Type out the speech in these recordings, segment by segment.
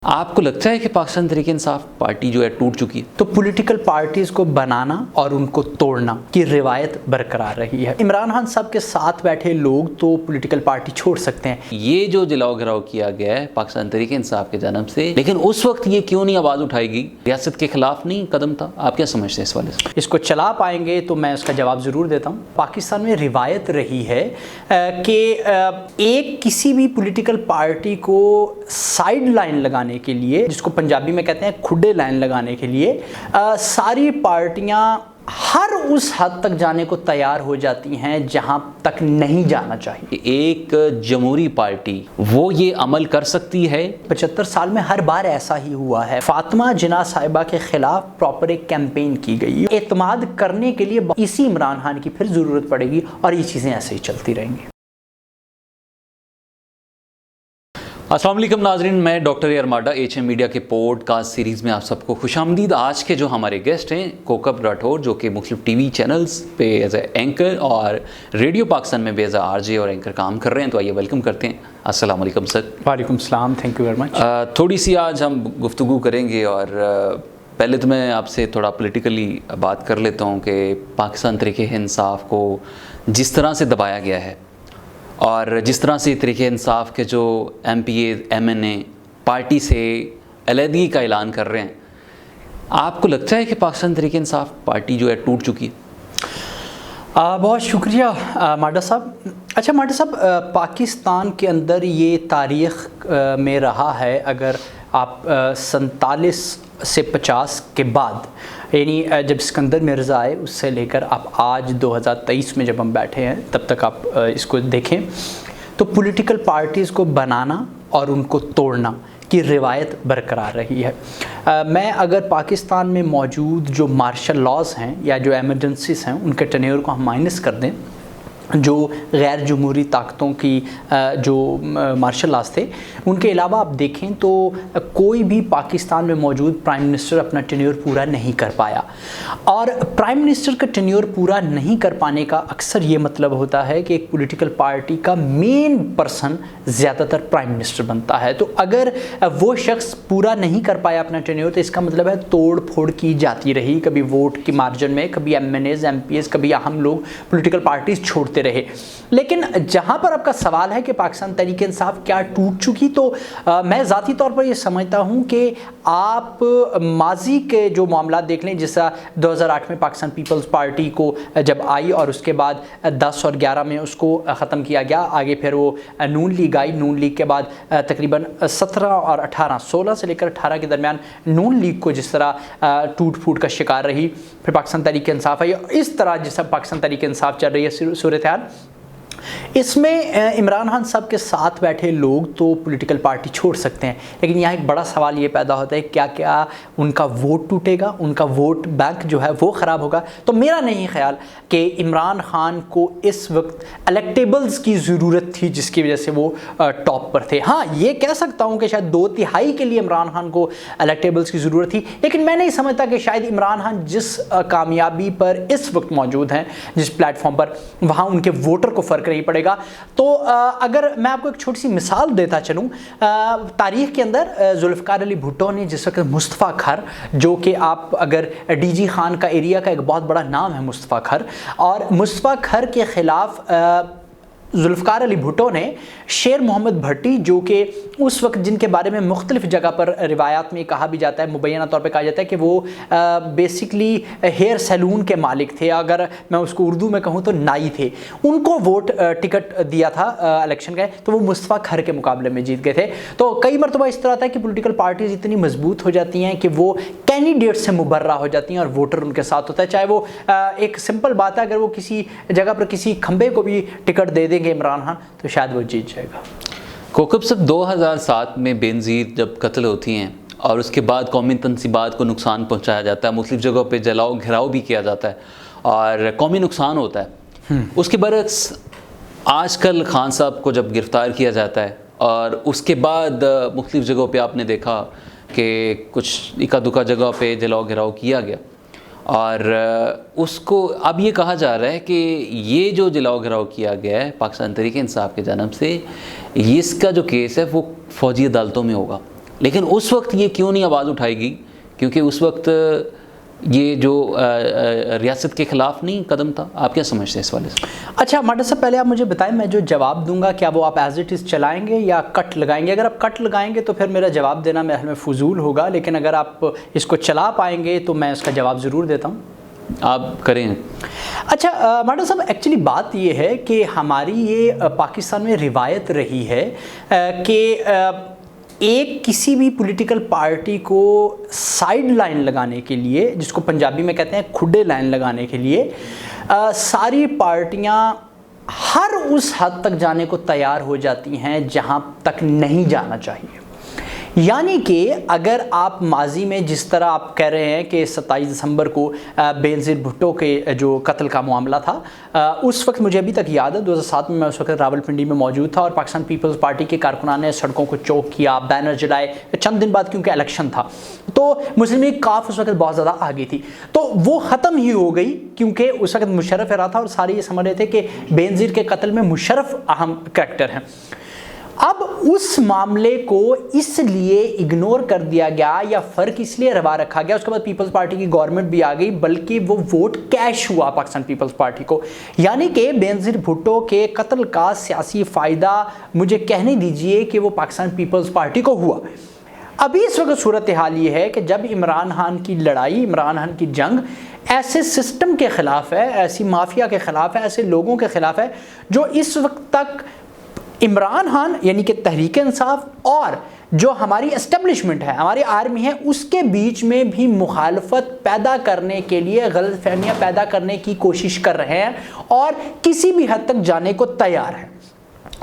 آپ کو لگتا ہے کہ پاکستان تحریک انصاف پارٹی جو ہے ٹوٹ چکی ہے؟ تو پولیٹیکل پارٹیز کو بنانا اور ان کو توڑنا کی روایت برقرار رہی ہے۔ عمران خان صاحب کے ساتھ بیٹھے لوگ تو پولیٹیکل پارٹی چھوڑ سکتے ہیں۔ یہ جو جلاؤ گھراؤ کیا گیا ہے پاکستان تحریک انصاف کی جانب سے، لیکن اس وقت یہ کیوں نہیں آواز اٹھائے گی؟ ریاست کے خلاف نہیں قدم تھا؟ آپ کیا سمجھتے ہیں اس والے سے؟ اس کو چلا پائیں گے تو میں اس کا جواب ضرور دیتا ہوں۔ پاکستان میں روایت رہی ہے کہ ایک کسی بھی پولیٹیکل پارٹی کو سائیڈ لائن لگانے کے لیے، جس کو پنجابی میں کہتے ہیں کھڈے لائن لگانے کے لیے، ساری پارٹیاں ہر اس حد تک جانے کو تیار ہو جاتی ہیں جہاں تک نہیں جانا چاہیے۔ ایک جمہوری پارٹی وہ یہ عمل کر سکتی ہے؟ 75 سال میں ہر بار ایسا ہی ہوا ہے۔ فاطمہ جناح صاحبہ کے خلاف پراپر ایک کیمپین کی گئی۔ اعتماد کرنے کے لیے اسی عمران خان کی پھر ضرورت پڑے گی اور یہ چیزیں ایسے ہی چلتی رہیں گی۔ السلام علیکم ناظرین، میں ڈاکٹر ارماڈا ایچ ایم میڈیا کے پوڈ کاسٹ سیریز میں آپ سب کو خوش آمدید۔ آج کے جو ہمارے گیسٹ ہیں کوکب راٹھور، جو کہ مختلف ٹی وی چینلز پہ ایز اے اینکر اور ریڈیو پاکستان میں بھی ایز اے آر جے اور اینکر کام کر رہے ہیں، تو آئیے ویلکم کرتے ہیں۔ السلام علیکم سر۔ وعلیکم السلام، تھینک یو ویری مچ۔ تھوڑی سی آج ہم گفتگو کریں گے، اور پہلے تو میں آپ سے تھوڑا پولیٹیکلی بات کر لیتا ہوں کہ پاکستان تحریک انصاف کو جس طرح سے دبایا گیا ہے اور جس طرح سے تحریک انصاف کے جو M P A M N A party سے علیحدگی کا اعلان کر رہے ہیں، آپ کو لگتا ہے کہ پاکستان تحریک انصاف پارٹی جو ہے ٹوٹ چکی ہے؟ بہت شکریہ ماڈا صاحب۔ اچھا ماڈا صاحب، پاکستان کے اندر یہ تاریخ میں رہا ہے، اگر آپ 47 سے 50 کے بعد، یعنی جب اسکندر مرزا آئے اس سے لے کر آپ آج 2023 میں جب ہم بیٹھے ہیں تب تک آپ اس کو دیکھیں تو پولیٹیکل پارٹیز کو بنانا اور ان کو توڑنا کی روایت برقرار رہی ہے۔ میں اگر پاکستان میں موجود جو مارشل لاز ہیں یا جو ایمرجنسیز ہیں ان کے ٹینیور کو ہم مائنس کر دیں، جو غیر جمہوری طاقتوں کی جو مارشل لاز تھے، ان کے علاوہ آپ دیکھیں تو کوئی بھی پاکستان میں موجود پرائم منسٹر اپنا ٹینیور پورا نہیں کر پایا، اور پرائم منسٹر کا ٹینیور پورا نہیں کر پانے کا اکثر یہ مطلب ہوتا ہے کہ ایک پولیٹیکل پارٹی کا مین پرسن زیادہ تر پرائم منسٹر بنتا ہے۔ تو اگر وہ شخص پورا نہیں کر پایا اپنا ٹینیور تو اس کا مطلب ہے توڑ پھوڑ کی جاتی رہی، کبھی ووٹ کی مارجن میں، کبھی M N As M P As, کبھی اہم لوگ پولیٹیکل پارٹیز چھوڑتے رہے۔ لیکن جہاں پر آپ کا سوال ہے کہ پاکستان تحریک انصاف کیا ٹوٹ چکی، تو میں ذاتی طور پر یہ سمجھتا ہوں کہ آپ ماضی کے جو معاملات دیکھ لیں، جیسا 2008 میں پاکستان پیپلز پارٹی کو جب آئی اور اس کے بعد 10 اور 11 میں اس کو ختم کیا گیا، آگے پھر وہ نون لیگ آئی، نون لیگ کے بعد تقریباً 17 اور 18، 16 سے لے کر 18 کے درمیان نون لیگ کو جس طرح ٹوٹ پھوٹ کا شکار رہی، پھر پاکستان تحریک انصاف آئی، اس طرح جیسا پاکستان تحریک انصاف چل رہی ہے صورتحال۔ اس میں عمران خان صاحب کے ساتھ بیٹھے لوگ تو پولیٹیکل پارٹی چھوڑ سکتے ہیں، لیکن یہاں ایک بڑا سوال یہ پیدا ہوتا ہے کیا ان کا ووٹ ٹوٹے گا، ان کا ووٹ بینک جو ہے وہ خراب ہوگا؟ تو میرا نہیں خیال کہ عمران خان کو اس وقت الیکٹیبلز کی ضرورت تھی جس کی وجہ سے وہ ٹاپ پر تھے۔ ہاں، یہ کہہ سکتا ہوں کہ شاید 2/3 کے لیے عمران خان کو الیکٹیبلز کی ضرورت تھی، لیکن میں نہیں سمجھتا کہ شاید عمران خان جس کامیابی پر اس وقت موجود ہیں، جس پلیٹ فارم پر، وہاں ان کے ووٹر کو فرق نہیں پڑے گا۔ تو اگر میں آپ کو ایک چھوٹی سی مثال دیتا چلوں، تاریخ کے اندر ذوالفقار علی بھٹو نے جس وقت مصطفیٰ کھر، جو کہ آپ اگر ڈی جی خان کا ایریا کا ایک بہت بڑا نام ہے مصطفیٰ کھر، اور مصطفیٰ کھر کے خلاف ذوالفقار علی بھٹو نے شیر محمد بھٹی، جو کہ اس وقت جن کے بارے میں مختلف جگہ پر روایات میں کہا بھی جاتا ہے، مبینہ طور پہ کہا جاتا ہے کہ وہ بیسکلی ہیئر سیلون کے مالک تھے، اگر میں اس کو اردو میں کہوں تو نائی تھے، ان کو ووٹ ٹکٹ دیا تھا الیکشن کا، تو وہ مصطفیٰ کھر کے مقابلے میں جیت گئے تھے۔ تو کئی مرتبہ اس طرح تھا کہ پولیٹیکل پارٹیز اتنی مضبوط ہو جاتی ہیں کہ وہ کینڈیڈیٹ سے مبرہ ہو جاتی ہیں اور ووٹر ان کے ساتھ ہوتا ہے، چاہے وہ ایک سمپل بات ہے، اگر وہ کسی جگہ پر کسی کھمبے کو بھی ٹکٹ دے دیں گے عمران خان تو شاید وہ جیت جائے گا۔ کوکب صاحب، 2007 میں بینظیر جب قتل ہوتی ہیں اور اس کے بعد قومی تنصیبات کو نقصان پہنچایا جاتا ہے، مختلف جگہوں پہ جلاؤ گھراؤ بھی کیا جاتا ہے اور قومی نقصان ہوتا ہے، اس کے برعکس آج کل خان صاحب کو جب گرفتار کیا جاتا ہے اور اس کے بعد مختلف جگہوں پہ آپ نے دیکھا کہ کچھ اکا دکا جگہ پہ جلاؤ گھراؤ کیا گیا، اور اس کو اب یہ کہا جا رہا ہے کہ یہ جو جلاؤ گھراؤ کیا گیا ہے پاکستان تحریک انصاف کی جانب سے، اس کا جو کیس ہے وہ فوجی عدالتوں میں ہوگا، لیکن اس وقت یہ کیوں نہیں آواز اٹھائے گی؟ کیونکہ اس وقت یہ جو ریاست کے خلاف نہیں قدم تھا. آپ کیا سمجھتے ہیں اس والے سے؟ اچھا ماڈل صاحب، پہلے آپ مجھے بتائیں، میں جو جواب دوں گا کیا وہ آپ ایز اٹ از چلائیں گے یا کٹ لگائیں گے؟ اگر آپ کٹ لگائیں گے تو پھر میرا جواب دینا میرے خیال میں فضول ہوگا، لیکن اگر آپ اس کو چلا پائیں گے تو میں اس کا جواب ضرور دیتا ہوں. آپ کریں. اچھا ماڈل صاحب، ایکچولی بات یہ ہے کہ ہماری یہ پاکستان میں روایت رہی ہے کہ ایک کسی بھی پولیٹیکل پارٹی کو سائیڈ لائن لگانے کے لیے، جس کو پنجابی میں کہتے ہیں کھڈے لائن لگانے کے لیے، ساری پارٹیاں ہر اس حد تک جانے کو تیار ہو جاتی ہیں جہاں تک نہیں جانا چاہیے. یعنی کہ اگر آپ ماضی میں جس طرح آپ کہہ رہے ہیں کہ 27 دسمبر کو بے نظیر بھٹو کے جو قتل کا معاملہ تھا، اس وقت مجھے ابھی تک یاد ہے 2007 میں اس وقت راولپنڈی میں موجود تھا اور پاکستان پیپلز پارٹی کے کارکنان نے سڑکوں کو چوک کیا، بینر جلائے. چند دن بعد کیونکہ الیکشن تھا تو مسلم لیگ کاف اس وقت بہت زیادہ آگے تھی، تو وہ ختم ہی ہو گئی کیونکہ اس وقت مشرف رہا تھا اور سارے یہ سمجھ رہے تھے کہ بے نظیر کے قتل میں مشرف اہم کریکٹر ہیں. اب اس معاملے کو اس لیے اگنور کر دیا گیا یا فرق اس لیے روا رکھا گیا، اس کے بعد پیپلز پارٹی کی گورنمنٹ بھی آ گئی، بلکہ وہ ووٹ کیش ہوا پاکستان پیپلز پارٹی کو. یعنی کہ بے نظیر بھٹو کے قتل کا سیاسی فائدہ مجھے کہنے دیجئے کہ وہ پاکستان پیپلز پارٹی کو ہوا. ابھی اس وقت صورتحال یہ ہے کہ جب عمران خان کی لڑائی، عمران خان کی جنگ ایسے سسٹم کے خلاف ہے، ایسی مافیا کے خلاف ہے، ایسے لوگوں کے خلاف ہے جو اس وقت تک عمران خان یعنی کہ تحریک انصاف اور جو ہماری اسٹیبلشمنٹ ہے، ہماری آرمی ہے، اس کے بیچ میں بھی مخالفت پیدا کرنے کے لیے غلط فہمیاں پیدا کرنے کی کوشش کر رہے ہیں اور کسی بھی حد تک جانے کو تیار ہیں.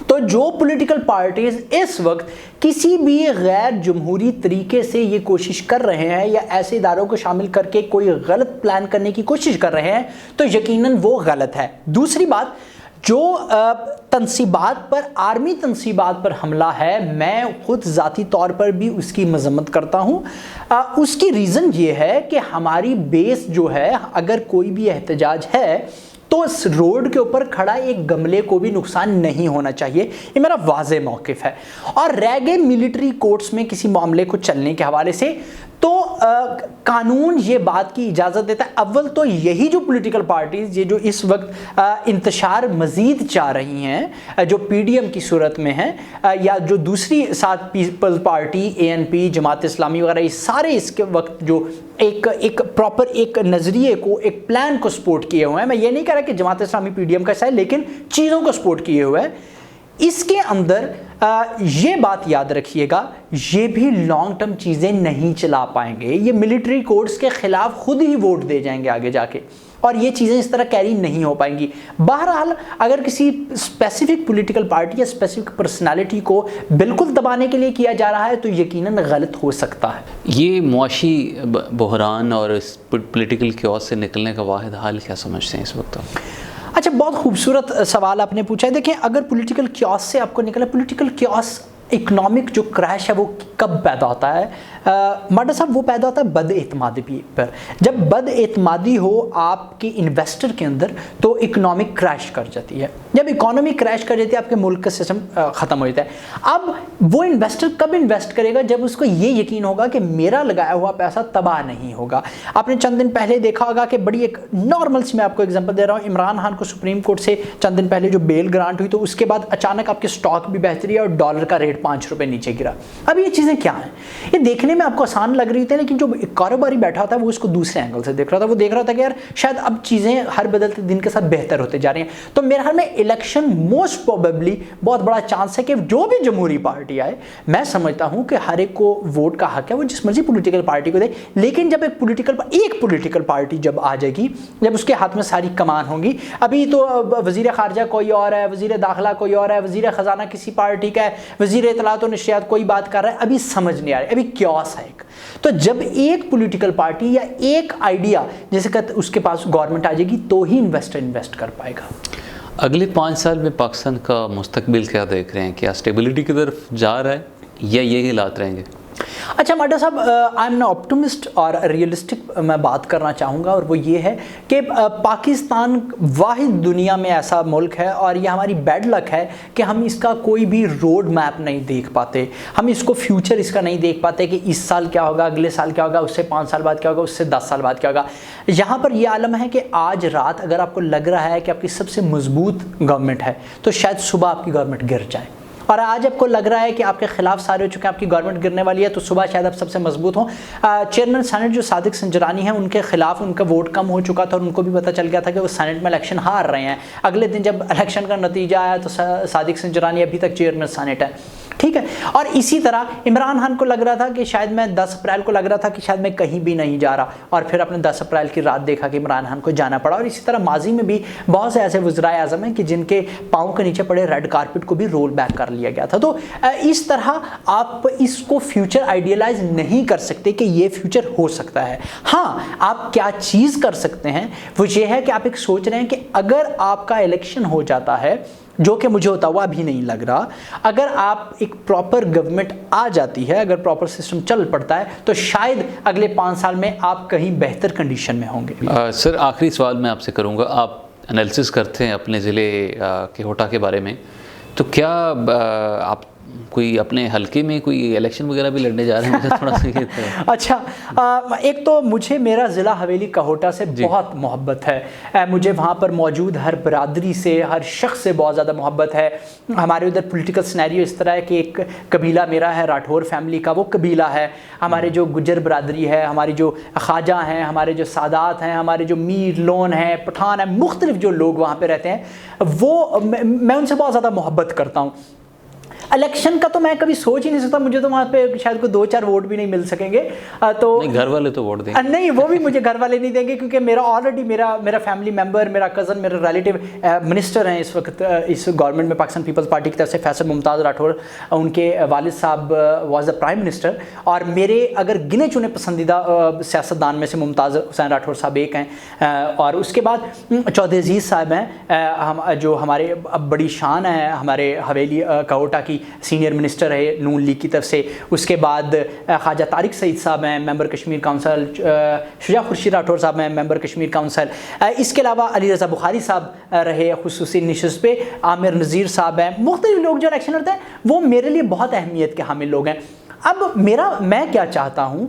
تو جو پولیٹیکل پارٹیز اس وقت کسی بھی غیر جمہوری طریقے سے یہ کوشش کر رہے ہیں یا ایسے اداروں کو شامل کر کے کوئی غلط پلان کرنے کی کوشش کر رہے ہیں تو یقیناً وہ غلط ہے. دوسری بات، جو تنصیبات پر، آرمی تنصیبات پر حملہ ہے، میں خود ذاتی طور پر بھی اس کی مذمت کرتا ہوں. اس کی ریزن یہ ہے کہ ہماری بیس جو ہے، اگر کوئی بھی احتجاج ہے تو اس روڈ کے اوپر کھڑا ایک گملے کو بھی نقصان نہیں ہونا چاہیے. یہ میرا واضح موقف ہے. اور رہ گئے ملٹری کورٹس میں کسی معاملے کو چلنے کے حوالے سے، تو قانون یہ بات کی اجازت دیتا ہے. اول تو یہی جو پولیٹیکل پارٹیز یہ جو اس وقت انتشار مزید چاہ رہی ہیں، جو پی ڈی ایم کی صورت میں ہیں یا جو دوسری ساتھ پیپل پارٹی، اے این پی، جماعت اسلامی وغیرہ، یہ سارے اس کے وقت جو ایک پراپر ایک نظریے کو، ایک پلان کو سپورٹ کیے ہوئے ہیں. میں یہ نہیں کہہ رہا کہ Jamaat Islami P D M کا حصہ ہے، لیکن چیزوں کو سپورٹ کیے ہوئے ہیں. اس کے اندر یہ بات یاد رکھیے گا، یہ بھی لانگ ٹرم چیزیں نہیں چلا پائیں گے. یہ ملٹری کوڈز کے خلاف خود ہی ووٹ دے جائیں گے آگے جا کے، اور یہ چیزیں اس طرح کیری نہیں ہو پائیں گی. بہرحال اگر کسی اسپیسیفک پولیٹیکل پارٹی یا اسپیسیفک پرسنالٹی کو بالکل دبانے کے لیے کیا جا رہا ہے تو یقیناً غلط ہو سکتا ہے. یہ معاشی بحران اور اس پولیٹیکل کیوس سے نکلنے کا واحد حل کیا سمجھتے ہیں اس وقت؟ اچھا، بہت خوبصورت سوال آپ نے پوچھا ہے. دیکھیں، اگر پولیٹیکل کیوس سے آپ کو نکلا، پولیٹیکل کیوس اکنامک جو کریش ہے وہ کب پیدا ہوتا ہے؟ ماڈا صاحب، وہ پیدا ہوتا ہے بد اعتمادی پر. جب بد اعتمادی ہو آپ کے انویسٹر کے اندر تو اکنامک کریش کر جاتی ہے. جب اکانومی کریش کر جاتی ہے آپ کے ملک کا سسٹم ختم ہو جاتا ہے. اب وہ انویسٹر کب انویسٹ کرے گا؟ جب اس کو یہ یقین ہوگا کہ میرا لگایا ہوا پیسہ تباہ نہیں ہوگا. آپ نے چند دن پہلے دیکھا ہوگا کہ بڑی ایک نارمل سی، میں آپ کو ایگزامپل دے رہا ہوں، عمران خان کو سپریم کورٹ سے چند دن پہلے جو بیل گرانٹ ہوئی تو اس کے بعد اچانک آپ کے سٹاک بھی بہتری اور ڈالر کا ریٹ 5 روپے نیچے گرا. اب یہ چیزیں کیا ہیں؟ یہ دیکھنے میں آپ کو آسان لگ رہی تھی، لیکن جو کاروباری بیٹھا ہوتا ہے وہ اس کو دوسرے اینگل سے دیکھ رہا تھا. وہ دیکھ رہا تھا کہ یار شاید اب چیزیں ہر بدلتے دن کے ساتھ بہتر ہوتے جا رہی ہیں. تو میرے خیال میں الیکشن موسٹ پروبیبلی بہت بڑا چانس ہے کہ جو بھی جمہوری پارٹی آئے، میں سمجھتا ہوں کہ ہر ایک کو ووٹ کا حق ہے، وہ جس مرضی پولیٹیکل پارٹی کو دے. لیکن جب ایک پولیٹیکل پارٹی جب آ جائے گی، جب اس کے ہاتھ میں ساری کمان ہوگی، ابھی تو وزیر خارجہ کوئی اور ہے، وزیر داخلہ کوئی اور ہے، وزیر خزانہ کسی پارٹی کا ہے، وزیر اطلاعات و نشریات کوئی بات کر رہا ہے، ابھی سمجھ نہیں آ رہا ہے، ابھی کیوس ہے ایک. تو جب ایک پولیٹیکل پارٹی یا ایک آئیڈیا جیسے کہ اس کے پاس گورنمنٹ آ جائے گی تو ہی انویسٹر انویسٹ کر پائے گا. اگلے 5 سال میں پاکستان کا مستقبل کیا دیکھ رہے ہیں؟ کیا اسٹیبلٹی کی طرف جا رہا ہے یا یہی حالات رہیں گے؟ اچھا ماڈا صاحب، آئی ایم آپٹمسٹ اور ریئلسٹک میں بات کرنا چاہوں گا، اور وہ یہ ہے کہ پاکستان واحد دنیا میں ایسا ملک ہے، اور یہ ہماری بیڈ لک ہے کہ ہم اس کا کوئی بھی روڈ میپ نہیں دیکھ پاتے، ہم اس کو فیوچر اس کا نہیں دیکھ پاتے کہ اس سال کیا ہوگا، اگلے سال کیا ہوگا، اس سے 5 سال بعد کیا ہوگا، اس سے 10 سال بعد کیا ہوگا۔ یہاں پر یہ عالم ہے کہ آج رات اگر آپ کو لگ رہا ہے کہ آپ کی سب سے مضبوط گورنمنٹ ہے تو شاید صبح آپ کی گورنمنٹ گر جائے، اور آج آپ کو لگ رہا ہے کہ آپ کے خلاف سارے ہو چکے ہیں، آپ کی گورنمنٹ گرنے والی ہے، تو صبح شاید آپ سب سے مضبوط ہوں۔ چیئرمین سینٹ جو صادق سنجرانی ہیں، ان کے خلاف ان کا ووٹ کم ہو چکا تھا، اور ان کو بھی پتہ چل گیا تھا کہ وہ سینٹ میں الیکشن ہار رہے ہیں۔ اگلے دن جب الیکشن کا نتیجہ آیا تو صادق سنجرانی ابھی تک چیئرمین سینٹ ہے، ٹھیک ہے۔ اور اسی طرح عمران خان کو لگ رہا تھا کہ شاید میں 10 اپریل کو لگ رہا تھا کہ شاید میں کہیں بھی نہیں جا رہا، اور پھر اپنے 10 اپریل کی رات دیکھا کہ عمران خان کو جانا پڑا۔ اور اسی طرح ماضی میں بھی بہت سے ایسے وزرائے اعظم ہیں کہ جن کے پاؤں کے نیچے پڑے ریڈ کارپٹ کو بھی رول بیک کر لیا گیا تھا۔ تو اس طرح آپ اس کو فیوچر آئیڈیلائز نہیں کر سکتے کہ یہ فیوچر ہو سکتا ہے۔ ہاں، آپ کیا چیز کر سکتے ہیں وہ یہ ہے کہ آپ ایک سوچ رہے ہیں کہ اگر آپ کا الیکشن ہو جاتا ہے، جو کہ مجھے ہوتا ہوا بھی نہیں لگ رہا، اگر آپ ایک پراپر گورنمنٹ آ جاتی ہے، اگر پراپر سسٹم چل پڑتا ہے، تو شاید اگلے 5 سال میں آپ کہیں بہتر کنڈیشن میں ہوں گے۔ سر آخری سوال میں آپ سے کروں گا، آپ انالیسس کرتے ہیں اپنے ضلع کہوٹہ کے بارے میں، تو کیا آپ کوئی اپنے حلقے میں کوئی الیکشن وغیرہ بھی لڑنے جا رہے ہیں؟ مجھے تھوڑا سا یہ تھا۔ اچھا، ایک تو مجھے میرا ضلع حویلی کہوٹہ سے بہت محبت ہے، مجھے وہاں پر موجود ہر برادری سے، ہر شخص سے بہت زیادہ محبت ہے۔ ہمارے ادھر پولیٹیکل سینیریو اس طرح ہے کہ ایک قبیلہ میرا ہے راٹھور فیملی کا، وہ قبیلہ ہے، ہمارے جو گجر برادری ہے، ہماری جو خواجہ ہیں، ہمارے جو سادات ہیں، ہمارے جو میر لون ہیں، پٹھان ہیں، مختلف جو لوگ وہاں پہ رہتے ہیں، وہ میں ان سے بہت زیادہ محبت کرتا ہوں۔ الیکشن کا تو میں کبھی سوچ ہی نہیں سکتا، مجھے تو وہاں پہ شاید کوئی 2-4 ووٹ بھی نہیں مل سکیں گے، تو گھر والے تو ووٹ دیں گے؟ نہیں، وہ بھی مجھے گھر والے نہیں دیں گے، کیونکہ میرا آلریڈی میرا فیملی ممبر، میرا کزن، میرا ریلیٹیو منسٹر ہیں اس وقت اس گورنمنٹ میں، پاکستان پیپلز پارٹی کی طرف سے، فیصل ممتاز راٹھور، ان کے والد صاحب واز دا پرائم منسٹر، اور میرے اگر گنے چنے پسندیدہ سیاستدان میں سے ممتاز حسین راٹھور صاحب ایک ہیں، اور اس کے بعد چودھری عزیز صاحب ہیں جو ہمارے بڑی شان ہیں، ہمارے حویلی کہوٹہ کی سینئر منسٹر ہے نون لیگ کی طرف سے۔ اس کے بعد خواجہ طارق سعید صاحب ہیں ممبر کشمیر کونسل، شجاع خورشید راٹھور صاحب ہیں ممبر کشمیر کونسل، اس کے علاوہ علی رضا بخاری صاحب رہے خصوصی نشست پہ، عامر نذیر صاحب ہیں، مختلف لوگ جو الیکشن لڑتے ہیں وہ میرے لیے بہت اہمیت کے حامل لوگ ہیں۔ اب میں کیا چاہتا ہوں،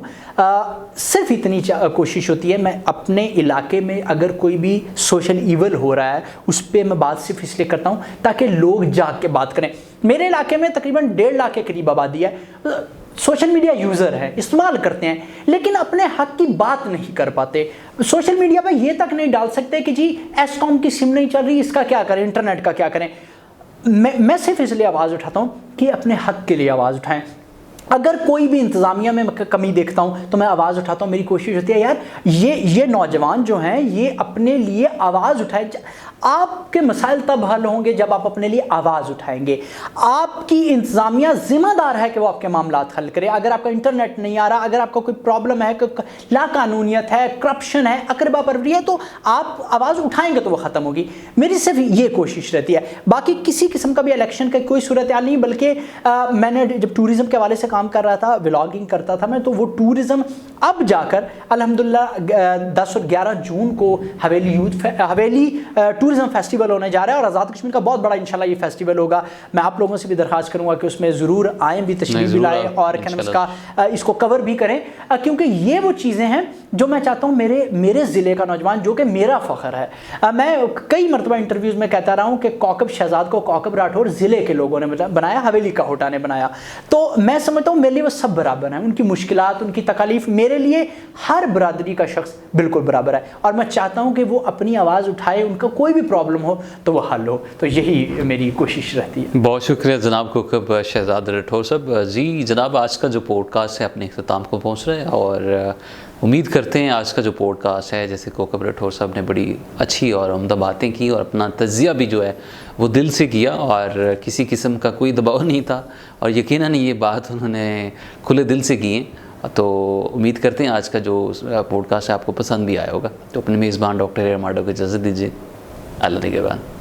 صرف اتنی کوشش ہوتی ہے، میں اپنے علاقے میں اگر کوئی بھی سوشل ایول ہو رہا ہے اس پہ میں بات صرف اس لیے کرتا ہوں تاکہ لوگ جاگ کے بات کریں۔ میرے علاقے میں تقریباً 1.5 لاکھ کے قریب آبادی ہے، سوشل میڈیا یوزر ہے، استعمال کرتے ہیں، لیکن اپنے حق کی بات نہیں کر پاتے۔ سوشل میڈیا پہ یہ تک نہیں ڈال سکتے کہ جی ایسکام کی سم نہیں چل رہی، اس کا کیا کریں، انٹرنیٹ کا کیا کریں۔ میں صرف اس لیے آواز اٹھاتا ہوں کہ اپنے حق کے لیے آواز اٹھائیں۔ اگر کوئی بھی انتظامیہ میں کمی دیکھتا ہوں تو میں آواز اٹھاتا ہوں، میری کوشش ہوتی ہے یار یہ نوجوان جو ہیں یہ اپنے لیے آواز اٹھائیں۔ آپ کے مسائل تب حل ہوں گے جب آپ اپنے لیے آواز اٹھائیں گے۔ آپ کی انتظامیہ ذمہ دار ہے کہ وہ آپ کے معاملات حل کرے۔ اگر آپ کا انٹرنیٹ نہیں آ رہا، اگر آپ کا کوئی پرابلم ہے، لا قانونیت ہے، کرپشن ہے، اقربا پروری ہے، تو آپ آواز اٹھائیں گے تو وہ ختم ہوگی۔ میری صرف یہ کوشش رہتی ہے، باقی کسی قسم کا بھی الیکشن کا کوئی صورتحال نہیں، بلکہ میں نے جب ٹورزم کے حوالے سے کام کر رہا تھا، ولاگنگ کرتا تھا میں، تو وہ ٹورزم اب جا کر الحمدللہ 10 اور 11 جون کو حویلی ٹورزم فیسٹیول ہونے جا رہا ہے، اور آزاد کشمیر کا بہت بڑا انشاءاللہ یہ فیسٹیول ہوگا۔ میں آپ لوگوں سے بھی درخواست کروں گا کہ اس میں ضرور آئیں بھی، تشریف بھی لائیں، اور اس کو کور بھی کریں، کیونکہ یہ وہ چیزیں ہیں جو میں چاہتا ہوں میرے ضلع کا نوجوان، جو کہ میرا فخر ہے۔ میں کئی مرتبہ انٹرویوز میں کہتا رہا ہوں کہ کوکب شہزاد کو کوکب راٹھور ضلع کے لوگوں نے بنایا، حویلی کہوٹہ نے بنایا، تو میں سمجھتا ہوں میرے لیے وہ سب برابر ہیں، ان کی مشکلات، ان کی تکالیف میرے لیے ہر برادری کا شخص بالکل برابر ہے، اور میں چاہتا ہوں کہ وہ اپنی آواز اٹھائے، ان کا کوئی بھی پرابلم ہو تو وہ حل ہو۔ تو یہی میری کوشش رہتی ہے۔ بہت شکریہ جناب کوکب شہزاد راٹھور صاحب۔ جی جناب، آج کا جو پوڈ کاسٹ ہے اپنے اختتام کو پہنچ رہا ہے، اور امید کرتے ہیں آج کا جو پوڈ کاسٹ ہے، جیسے کوکب راٹھور صاحب نے بڑی اچھی اور عمدہ باتیں کی، اور اپنا تجزیہ بھی جو ہے وہ دل سے کیا، اور کسی قسم کا کوئی دباؤ نہیں تھا، اور یقیناً یہ بات انہوں نے کھلے دل سے کی ہیں۔ تو امید کرتے ہیں آج کا جو پوڈ کاسٹ ہے آپ کو پسند بھی آیا ہوگا۔ تو اپنے میزبان ڈاکٹر ماڈو کو اجازت دیجیے، اللہ نگہبان۔